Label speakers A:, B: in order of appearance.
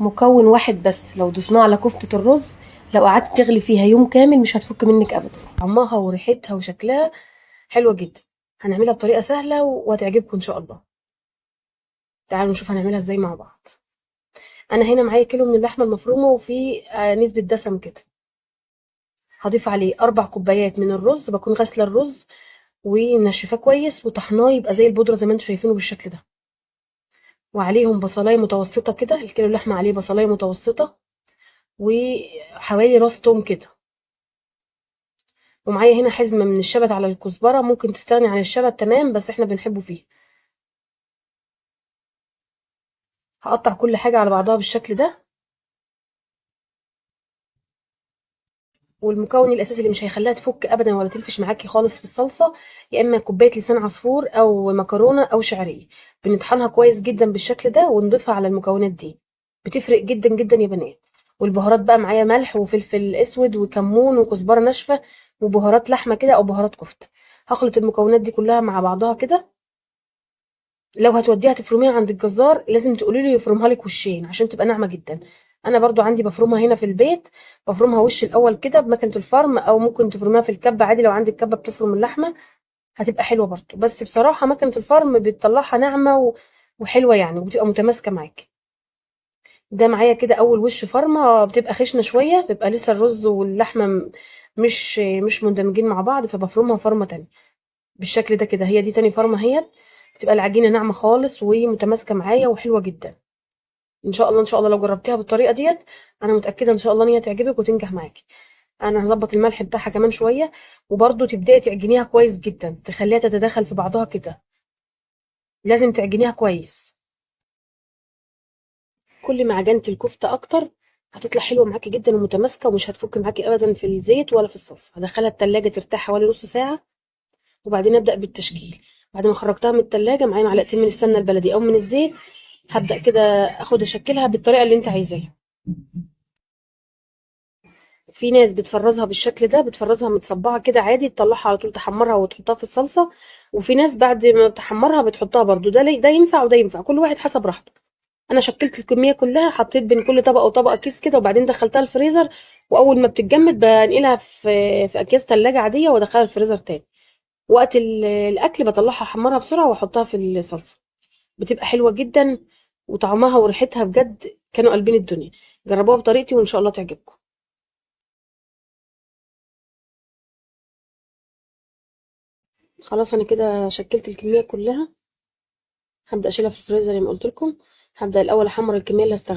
A: مكون واحد بس لو ضفناه على كفتة الرز، لو قعدت تغلي فيها يوم كامل مش هتفك منك ابدا. طعمها وريحتها وشكلها حلوة جدا. هنعملها بطريقة سهلة وهتعجبكم ان شاء الله. تعالوا نشوف هنعملها ازاي مع بعض. انا هنا معايا كيلو من اللحمة المفرومة وفي نسبة دسم كده. هضيف عليه 4 كوبايات من الرز، بكون غاسلة الرز ومنشفاه كويس وطحناه يبقى زي البودرة زي ما انتم شايفينه بالشكل ده. وعليهم بصلاية متوسطة كده، الكيلو اللحمة عليه بصلاية متوسطة وحوالي راس توم كده. ومعايا هنا حزمة من الشبت على الكزبرة، ممكن تستغني عن الشبت تمام بس احنا بنحبه فيه. هقطع كل حاجة على بعضها بالشكل ده. والمكون الاساسي اللي مش هيخليها تفك ابدا ولا تنفش معاكي خالص في الصلصة، يا اما كوباية لسان عصفور او مكرونة او شعرية. بنطحنها كويس جدا بالشكل ده ونضيفها على المكونات دي، بتفرق جدا جدا يا بنات. والبهارات بقى معايا ملح وفلفل اسود وكمون وكزبرة ناشفة وبهارات لحمة كده او بهارات كفتة. هخلط المكونات دي كلها مع بعضها كده. لو هتوديها تفرميها عند الجزار لازم تقولي له يفرمها لك وشين عشان تبقى ناعمه جدا. انا برضو عندي بفرمها هنا في البيت، بفرمها وش الاول كده بمكنه الفرم، او ممكن تفرميها في الكبه عادي لو عندك كبه بتفرم اللحمه. هتبقى حلوه برضو، بس بصراحه مكنه الفرم بتطلعها ناعمه وحلوه يعني وبتبقى متماسكه معاكي. ده معايا كده اول وش فرمه، بتبقى خشنه شويه، بيبقى لسه الرز واللحمه مش مندمجين مع بعض، فبفرمها فرمه تانية بالشكل ده كده. هي دي تاني فرمه اهيت. بتبقى العجينه ناعمه خالص ومتماسكه معايا وحلوه جدا. ان شاء الله ان شاء الله لو جربتيها بالطريقه ديت انا متاكده ان شاء الله ان هي تعجبك وتنجح معاكي. انا هظبط الملح بتاعها كمان شويه. وبرده تبداي تعجنيها كويس جدا، تخليها تتداخل في بعضها كده. لازم تعجنيها كويس. كل ما عجنت الكفته اكتر هتطلع حلوه معاكي جدا ومتماسكه ومش هتفك معاكي ابدا في الزيت ولا في الصلصه. هدخلها التلاجة ترتاح حوالي نص ساعه وبعدين ابدا بالتشكيل. بعد ما خرجتها من التلاجة معايا معلقتين من السمنه البلدي او من الزيت، هبدا كده اخد اشكلها بالطريقه اللي انت عايزاها. في ناس بتفرزها بالشكل ده، بتفرزها متصبعه كده عادي، تطلعها على طول تحمرها وتحطها في الصلصه. وفي ناس بعد ما تحمرها بتحطها برضو. ده ينفع وده ينفع، كل واحد حسب راحته. انا شكلت الكميه كلها، حطيت بين كل طبقه وطبقه كيس كده وبعدين دخلتها الفريزر. واول ما بتتجمد بنقلها في اكياس ثلاجه عاديه وادخلها الفريزر تاني. وقت الاكل بطلعها احمرها بسرعه واحطها في الصلصه. بتبقى حلوه جدا وطعمها وريحتها بجد كانوا قلبين الدنيا. جربوها بطريقتي وان شاء الله تعجبكم. خلاص انا كده شكلت الكميه كلها. هبدا اشيلها في الفريزر زي ما قلت لكم. هبدا الاول احمر الكميه اللي هستخدمها.